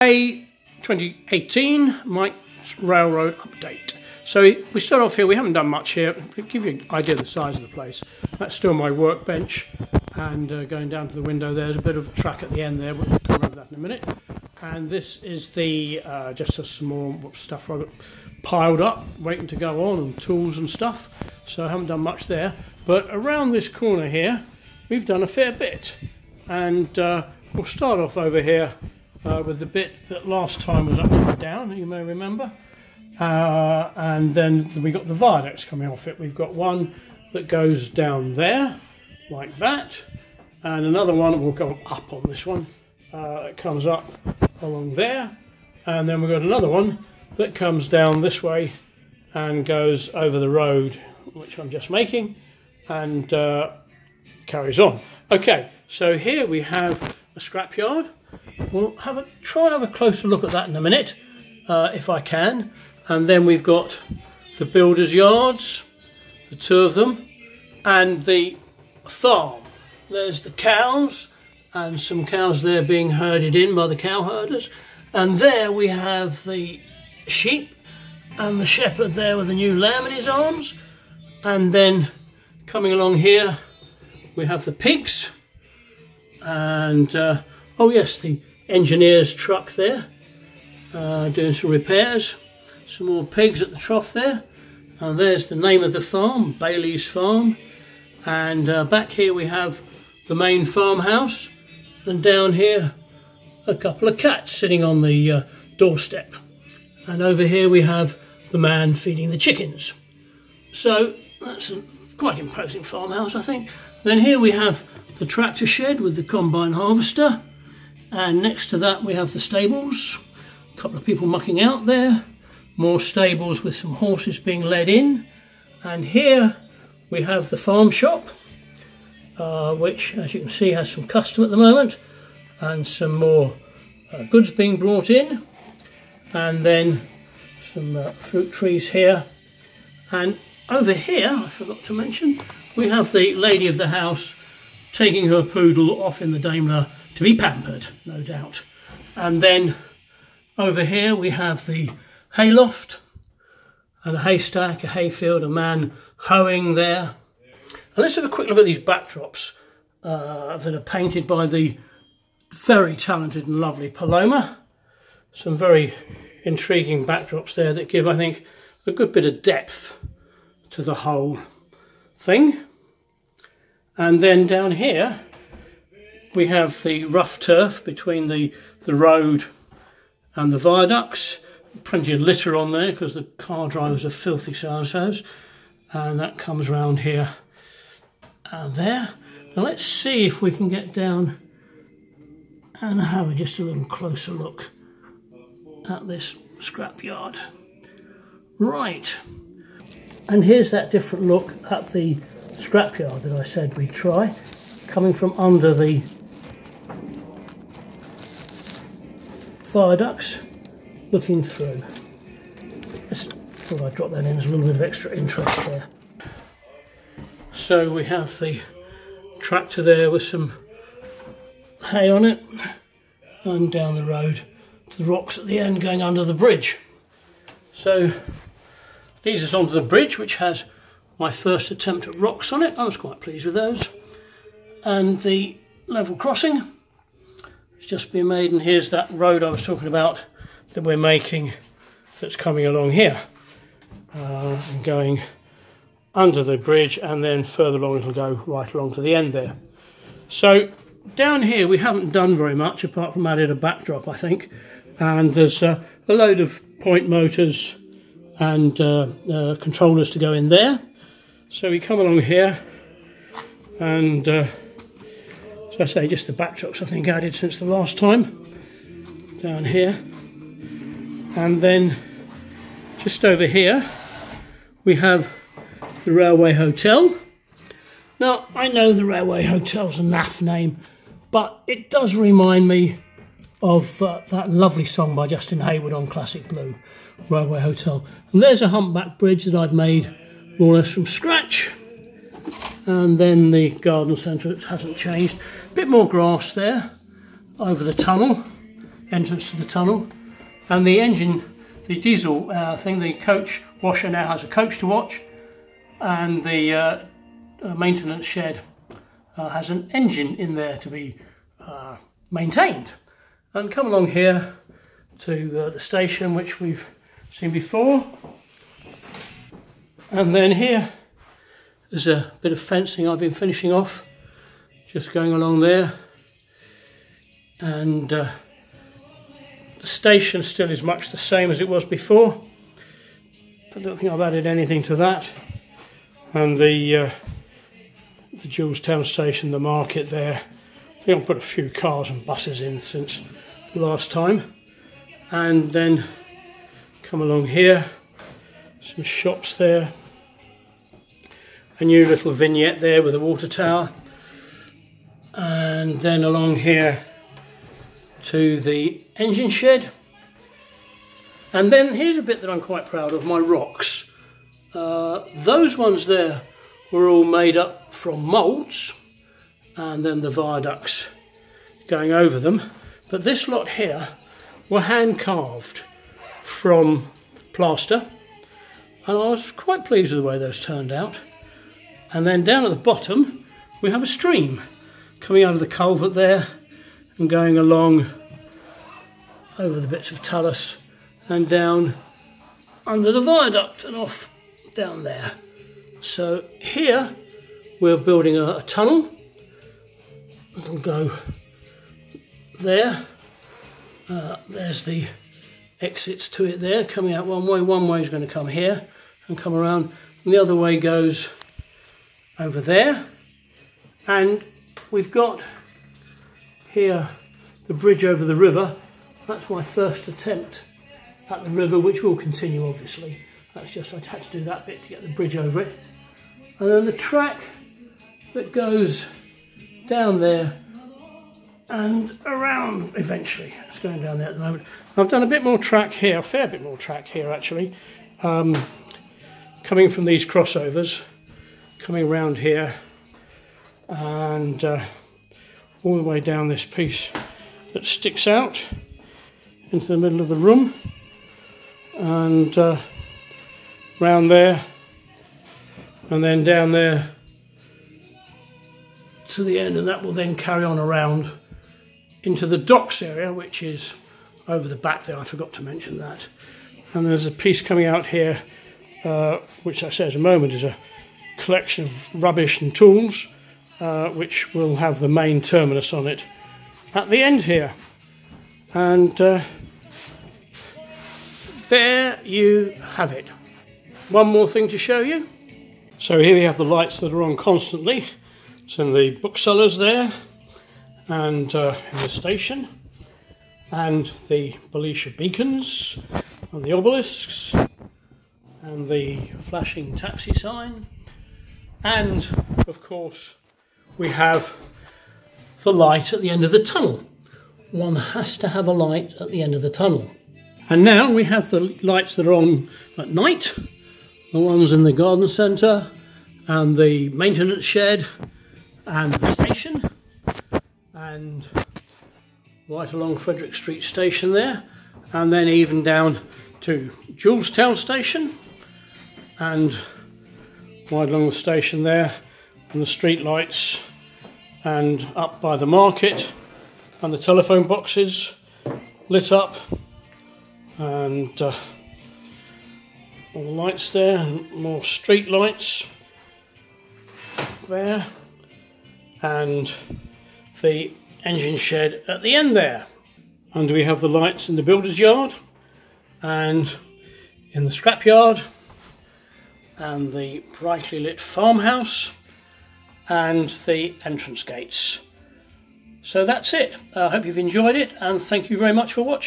A 2018 Mike's Railroad update. So we start off here. We haven't done much here. To give you an idea of the size of the place. That's still my workbench, and going down to the window there's a bit of a track at the end there. We'll come over that in a minute. And this is the just some more stuff I've got piled up, waiting to go on, and tools and stuff. So I haven't done much there. But around this corner here, we've done a fair bit. And we'll start off over here with the bit that last time was upside down, you may remember. And then we got the viaducts coming off it. We've got one that goes down there, like that. And another one will go up on this one. It comes up along there. And then we've got another one that comes down this way and goes over the road, which I'm just making, and carries on. Okay, so here we have a scrapyard. We'll try have a closer look at that in a minute, if I can. And then we've got the builders' yards, the two of them, and the farm. There's the cows, and some cows there being herded in by the cow herders. And there we have the sheep, and the shepherd there with a new lamb in his arms. And then coming along here, we have the pigs, and oh yes, the engineer's truck there, doing some repairs. Some more pigs at the trough there, and there's the name of the farm, Bailey's Farm. And back here we have the main farmhouse, and down here a couple of cats sitting on the doorstep. And over here we have the man feeding the chickens. So that's a quite imposing farmhouse, I think. Then here we have the tractor shed with the combine harvester, and next to that we have the stables, a couple of people mucking out there, more stables with some horses being led in, and here we have the farm shop, which as you can see has some custom at the moment, and some more goods being brought in, and then some fruit trees here. And over here, I forgot to mention, we have the lady of the house taking her poodle off in the Daimler to be pampered, no doubt. And then over here we have the hayloft, and a haystack, a hayfield, a man hoeing there. And let's have a quick look at these backdrops that are painted by the very talented and lovely Paloma. Some very intriguing backdrops there that give, I think, a good bit of depth to the whole thing. And then down here we have the rough turf between the road and the viaducts. Plenty of litter on there because the car drivers are filthy so-and-sos. And that comes round here and there. Now let's see if we can get down and have just a little closer look at this scrapyard. Right, and here's that different look at the scrapyard that I said we'd try, coming from under the viaducts, looking through. Just thought I'd drop that in as a little bit of extra interest there. So we have the tractor there with some hay on it, and down the road to the rocks at the end going under the bridge. So leads us onto the bridge, which has my first attempt at rocks on it. I was quite pleased with those. And the level crossing has just been made, and here's that road I was talking about that we're making, that's coming along here, and going under the bridge, and then further along it'll go right along to the end there. So down here we haven't done very much apart from added a backdrop, I think, and there's a load of point motors and controllers to go in there. So we come along here, and as I say, just the backdrops I think added since the last time, down here. And then just over here we have the Railway Hotel. Now I know the Railway Hotel's a naff name, but it does remind me of that lovely song by Justin Hayward on Classic Blue, Railway Hotel. And there's a humpback bridge that I've made more or less from scratch. And then the garden centre hasn't changed. A bit more grass there over the tunnel. entrance to the tunnel. And the engine, the diesel thing, the coach washer now has a coach to watch, and the maintenance shed has an engine in there to be maintained. And come along here to the station, which we've seen before. And then here there's a bit of fencing I've been finishing off, just going along there. And the station still is much the same as it was before. I don't think I've added anything to that. And the Julestown station, the market there, I think I've put a few cars and buses in since the last time. And then come along here, some shops there, a new little vignette there with a water tower, and then along here to the engine shed. And then here's a bit that I'm quite proud of, my rocks. Those ones there were all made up from moulds, and then the viaducts going over them. But this lot here were hand carved from plaster, and I was quite pleased with the way those turned out. And then down at the bottom we have a stream coming out of the culvert there and going along over the bits of talus and down under the viaduct and off down there. So here we're building a tunnel. It'll go there. There's the exits to it there, coming out one way. One way is going to come here and come around, and the other way goes over there. And we've got here the bridge over the river. That's my first attempt at the river, which will continue obviously. That's just, I had to do that bit to get the bridge over it. And then the track that goes down there and around eventually. It's going down there at the moment. I've done a bit more track here, a fair bit more track here actually, coming from these crossovers, coming around here and all the way down this piece that sticks out into the middle of the room, and round there, and then down there to the end, and that will then carry on around into the docks area, which is over the back there. I forgot to mention that. And there's a piece coming out here, which I said at a moment is a collection of rubbish and tools, which will have the main terminus on it at the end here. And there you have it. One more thing to show you. So here we have the lights that are on constantly. It's in the booksellers there, and in the station, and the Belisha beacons, and the obelisks, and the flashing taxi sign, and of course we have the light at the end of the tunnel. One has to have a light at the end of the tunnel. And now we have the lights that are on at night, the ones in the garden centre, and the maintenance shed, and the station, and right along Frederick Street Station there, and then even down to Julestown Station, and right along the station there, and the street lights, and up by the market, and the telephone boxes lit up, and all the lights there, and more street lights there, and the engine shed at the end there. And we have the lights in the builder's yard and in the scrapyard, and the brightly lit farmhouse and the entrance gates. So that's it. I hope you've enjoyed it, and thank you very much for watching.